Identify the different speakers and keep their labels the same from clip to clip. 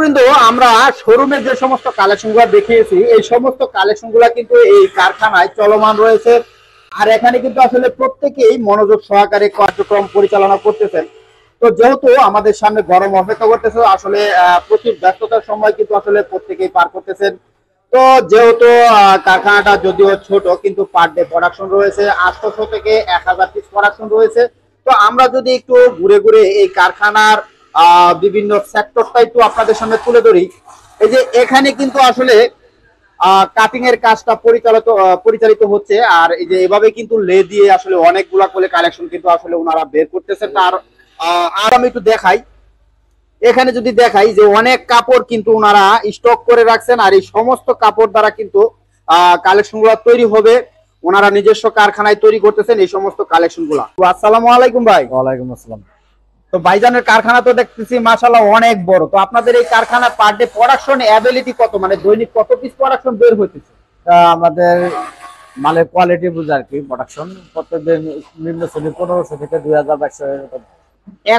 Speaker 1: দর্শকবৃন্দ, আমরা শোরুমের যে সমস্ত কালেকশনগুলো দেখিয়েছি এই সমস্ত কালেকশনগুলো কিন্তু এই কারখানায় চলমান রয়েছে। আর এখানে কিন্তু আসলে প্রত্যেকেই মনোযোগ সহকারে কার্যক্রম পরিচালনা করতেছেন। তো যেহেতু আমাদের সামনে গরম অপেক্ষা করতেছে, আসলে প্রচুর ব্যস্ততার সময় কিন্তু আসলে প্রত্যেকেই পার করতেছেন। তো যেহেতু কারখানাটা যদিও ছোট, কিন্তু পার ডে প্রোডাকশন রয়েছে 800 থেকে 1000 পিস প্রোডাকশন রয়েছে। তো আমরা যদি একটু ঘুরে ঘুরে এই কারখানার বিভিন্ন সেক্টরটা একটু আপনাদের সামনে তুলে ধরি। এই যে এখানে কিন্তু আসলে কাটিং এর কাজটা পরিচালিত হচ্ছে। আর এই যে এভাবে কিন্তু লে দিয়ে আসলে অনেকগুলা করে কালেকশন কিন্তু আসলে ওনারা বের করতেছে। তার আর আমি একটু দেখাই, এখানে যদি দেখাই যে অনেক কাপড় কিন্তু ওনারা স্টক করে রাখছেন। আর এই সমস্ত কাপড় দ্বারা কিন্তু কালেকশন গুলো তৈরি হবে। ওনারা নিজস্ব কারখানায় তৈরি করতেছেন এই সমস্ত কালেকশন গুলা। আসসালামু আলাইকুম ভাই।
Speaker 2: ওয়ালাইকুম আসসালাম।
Speaker 1: তো ভাইজানের কারখানা তো দেখতেছি মাশাআল্লাহ অনেক বড়। তো আপনাদের এই কারখানা পার ডে প্রোডাকশন এবিলিটি কত, মানে দৈনিক কত পিস প্রোডাকশন বের হইতেছে?
Speaker 2: আমাদের মালের কোয়ালিটি বুঝে আর কি প্রোডাকশন প্রত্যেকদিন নিম্ন শ্রেণী 1500 থেকে 2200।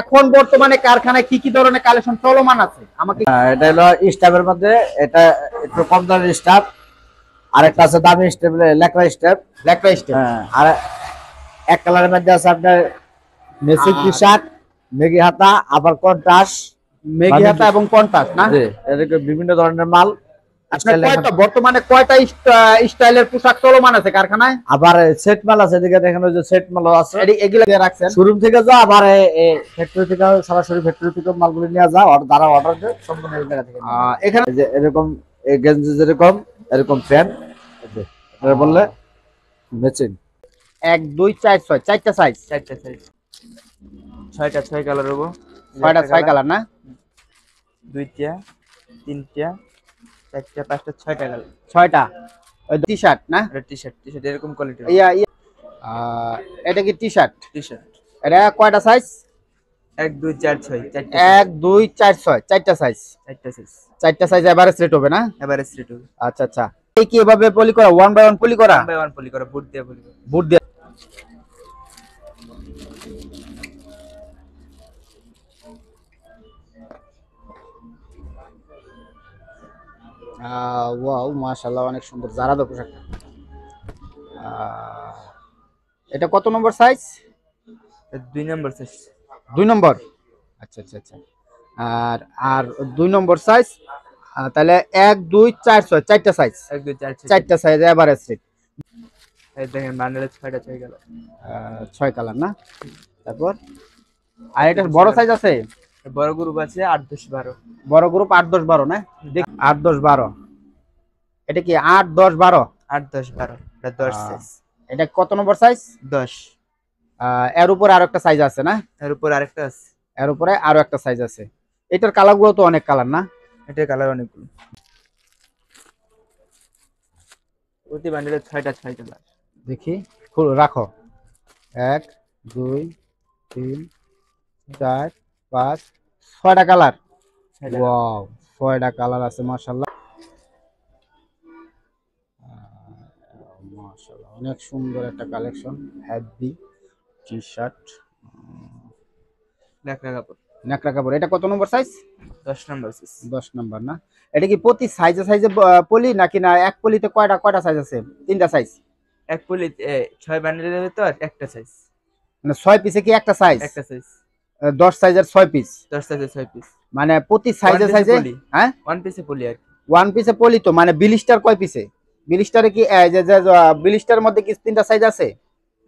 Speaker 1: এখন বর্তমানে কারখানায় কি কি ধরনের কালেকশন চলমান আছে আমাকে?
Speaker 2: এটা হলো স্টাফের মধ্যে, এটা একটু কম দামের স্টাফ, আর একটা আছে দামি স্টাফ, লেকড়া স্টাফ। আর এক কালারের মধ্যে আছে আপনার মেসিক টি শার্ট, মেগি হাতা, আবার কন্ট্রাস্ট,
Speaker 1: মেগি হাতা এবং কন্ট্রাস্ট না,
Speaker 2: এরকম বিভিন্ন ধরনের মাল।
Speaker 1: বর্তমানে কয়টা স্টাইলের পোশাক চলমান আছে কারখানায়?
Speaker 2: আবার সেট মাল আছে, এদিকে দেখেন ওই যে সেট মাল আছে,
Speaker 1: এগুলো দিয়ে রাখছেন
Speaker 2: শোরুম থেকে যাও, আবার ফ্যাক্টরি থেকে সরাসরি ফ্যাক্টরি থেকে মালগুলো নিয়ে যাও, আর দ্বারা অর্ডার দেয় সম্পূর্ণ এই জায়গা থেকে।
Speaker 1: এখানে
Speaker 2: যে এরকম এই গেঞ্জি যেরকম এরকম প্যান্ট এটা বললে ম্যাচিং
Speaker 1: 1 2 4 6 চারটা সাইজ,
Speaker 3: 6টা 6 কালার হবো,
Speaker 1: 6টা 6 কালার না,
Speaker 3: 2টা 3টা 4টা 5টা 6টা কালার,
Speaker 1: 6টা। ওই টি শার্ট না,
Speaker 3: এটা টি-শার্ট এরকম কোয়ালিটি।
Speaker 1: এটা কি টি শার্ট?
Speaker 3: টি-শার্ট
Speaker 1: এটা কয়টা সাইজ?
Speaker 3: 1 2 4 6 চারটা
Speaker 1: 1 2 4 6 চারটা সাইজ, চারটা সাইজ এভারেজ রেট হবে না?
Speaker 3: এভারেজ রেট হবে।
Speaker 1: আচ্ছা আচ্ছা। এই কি এভাবে পলি করা, 1 বাই 1 পলি করা?
Speaker 3: 1 বাই 1 পলি করা, বুট দিয়ে পলি করা।
Speaker 1: বুট দিয়ে। ওয়াও মাশাআল্লাহ, অনেক সুন্দর জারাদা পোশাকটা। এটা কত নম্বর সাইজ?
Speaker 3: 2 নম্বর সাইজ।
Speaker 1: 2 নম্বর। আচ্ছা আচ্ছা আচ্ছা। আর আর 2 নম্বর সাইজ, তাহলে 1 2 4 6 চারটা সাইজ,
Speaker 3: 1 2 4 6
Speaker 1: চারটা সাইজ এভারেজ রেট।
Speaker 3: এই দেখেন বান্ডেলে 6টা 6 কালার,
Speaker 1: 6 কালার না। তারপর আর এটা বড় সাইজ আছে?
Speaker 3: বড় গ্রুপ আছে 8 10 12।
Speaker 1: বড় গ্রুপ 8 10 12 না, দেখ 8 10 12। এটা কি 8 10 12?
Speaker 3: 8 10 12 এটা 10 সাইজ।
Speaker 1: এটা কত নম্বর সাইজ?
Speaker 3: 10।
Speaker 1: এর উপরে আরো একটা সাইজ আছে না?
Speaker 3: এর উপর আরেকটা আছে।
Speaker 1: এর উপরে আরো একটা সাইজ আছে। এটার কালারগুলো তো অনেক কালার না?
Speaker 3: এটার কালার অনেকগুলো। প্রতি বান্ডেলে 6টা 6 কালার।
Speaker 1: দেখি, রাখো। 1 2 3 4 5 6টা কালার। ওয়াও, 6টা কালার আছে মাশাআল্লাহ। মাশাআল্লাহ অনেক সুন্দর একটা কালেকশন। হেভি টি শার্ট, নেকড়া কাপড়। এটা কত নম্বর সাইজ?
Speaker 3: 10 নম্বর সাইজ।
Speaker 1: 10 নম্বর না। এটা কি প্রতি সাইজে সাইজে পলি নাকি না এক পলিতে কয়টা সাইজ আছে? 3টা সাইজ।
Speaker 3: এক পলি 6 বান্ডেলের ভিতর একটা সাইজ,
Speaker 1: মানে 6 পিসে কি একটা সাইজ?
Speaker 3: একটা সাইজ।
Speaker 1: 10 সাইজের 6 পিস,
Speaker 3: 10 সাইজের 6 পিস,
Speaker 1: মানে প্রতি সাইজে সাইজে। হ্যাঁ,
Speaker 3: 1 পিসে পলি আর কি।
Speaker 1: 1 পিসে পলি। তো মানে বিলিস্টার কয় পিসে? বিলিস্টারে কি বিলিস্টারের মধ্যে কি 3টা সাইজ আছে?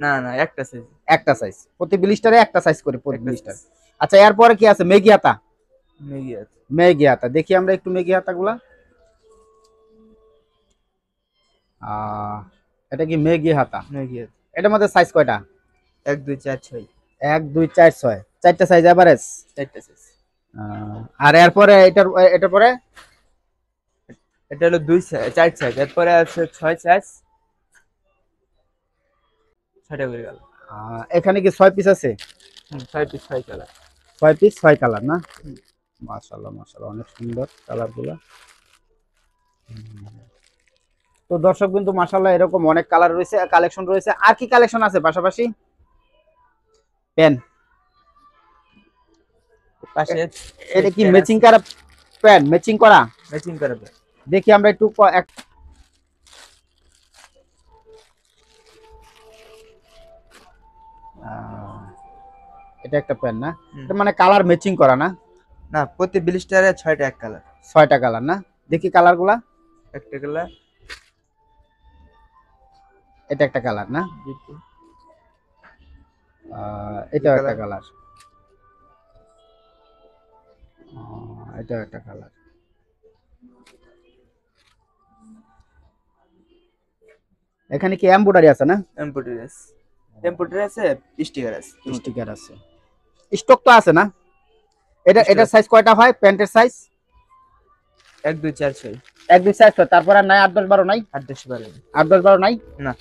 Speaker 3: না না, একটা সাইজ,
Speaker 1: একটা সাইজ। প্রতি বিলিস্টারে একটা সাইজ করে প্রতি বিলিস্টার। আচ্ছা, এরপরে কি আছে? মেগি হাতা। মেগি হাতা দেখি আমরা একটু মেগি হাতাগুলা। এটা কি মেগি হাতা? এটার মধ্যে সাইজ কয়টা?
Speaker 3: 1 2 4 6।
Speaker 1: 1 2 4 6 চারটা সাইজ এভারেজ,
Speaker 3: চারটা সাইজ।
Speaker 1: আর এরপরে এটার পরে
Speaker 3: এটা হলো 2 4 সাইজ। এরপরে আছে 6 সাইজ, 6টা করে গেল।
Speaker 1: এখানে কি 6 পিস আছে?
Speaker 3: 6 পিস 6 কালার।
Speaker 1: 6 পিস 6 কালার না? মাশাআল্লাহ মাশাআল্লাহ, অনেক সুন্দর কালারগুলো। তো দর্শক কিন্তু মাশাআল্লাহ এরকম অনেক কালার রয়েছে, কালেকশন রয়েছে। আর কি কালেকশন আছে পাশাপাশি? পেন।
Speaker 3: পাশে
Speaker 1: এটা কি ম্যাচিং করা প্যান্ট ম্যাচিং করা,
Speaker 3: ম্যাচিং করবে।
Speaker 1: দেখি আমরা একটু এটা একটা প্যান্ট না, এটা মানে কালার ম্যাচিং করা না?
Speaker 3: না, প্রতি ব্লিস্টারে 6টা এক কালার।
Speaker 1: 6টা কালার না? দেখি কালার গুলা।
Speaker 3: একটা কালার,
Speaker 1: এটা একটা কালার না? এটা একটা কালার, এটা একটা কালার। এখানে কি এমব্রয়ডারি আছে না?
Speaker 3: এমব্রয়ডারি আছে, স্টিকার আছে।
Speaker 1: স্টিকার আছে, স্টক তো আছে না? এটা সাইজ কয়টা হয় প্যান্টের সাইজ?
Speaker 3: 1 2 4 6।
Speaker 1: 1 2 4 6, তারপর আর নাই 8 10 12 নাই?
Speaker 3: 8 10 12
Speaker 1: 8 10 12 নাই
Speaker 3: না।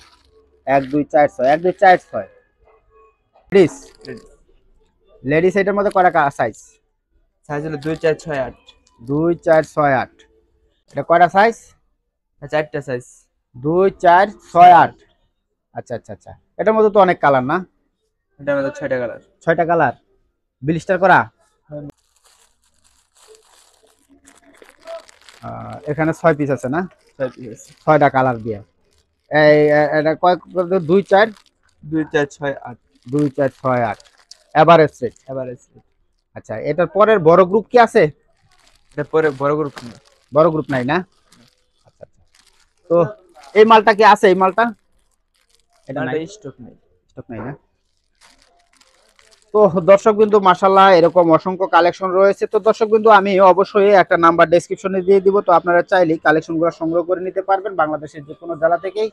Speaker 1: 1 2 4 6, 1 2 4 6। লেডিস এটার মধ্যে কয়টা সাইজ?
Speaker 3: সাইজ হলো 2 4 6 8।
Speaker 1: 2 4 6 8। এটা কয়টা সাইজ?
Speaker 3: 4টা সাইজ।
Speaker 1: 2 4 6 8। আচ্ছা আচ্ছা আচ্ছা, এটার মধ্যে তো অনেক কালার না?
Speaker 3: এটার মধ্যে 6টা কালার।
Speaker 1: 6টা কালার ব্লিস্টার করা। এখানে 6 পিস আছে না?
Speaker 3: 6 পিস।
Speaker 1: 6টা কালার দিয়ে। এই এটা কয় 2 4
Speaker 3: 2 4 6 8।
Speaker 1: 2 4 6 8 এভারেজ রেট।
Speaker 3: এভারেজ।
Speaker 1: আচ্ছা, এটার পরের বড় গ্রুপ কি আছে?
Speaker 3: এটা পরে বড় গ্রুপ না।
Speaker 1: বড় গ্রুপ নাই না? আচ্ছা আচ্ছা, তো এই মালটা কি আছে? এই মালটা এটা নাই,
Speaker 3: স্টক নেই।
Speaker 1: স্টক নাই না? তো দর্শক বিন্দু মাশাআল্লাহ এরকম অসংখ্য কালেকশন রয়েছে। তো দর্শক বিন্দু আমি অবশ্যই একটা নাম্বার ডেসক্রিপশনে দিয়ে দিব, তো আপনারা চাইলে কালেকশনগুলো সংগ্রহ করে নিতে পারবেন বাংলাদেশের যে কোনো জেলা থেকেই।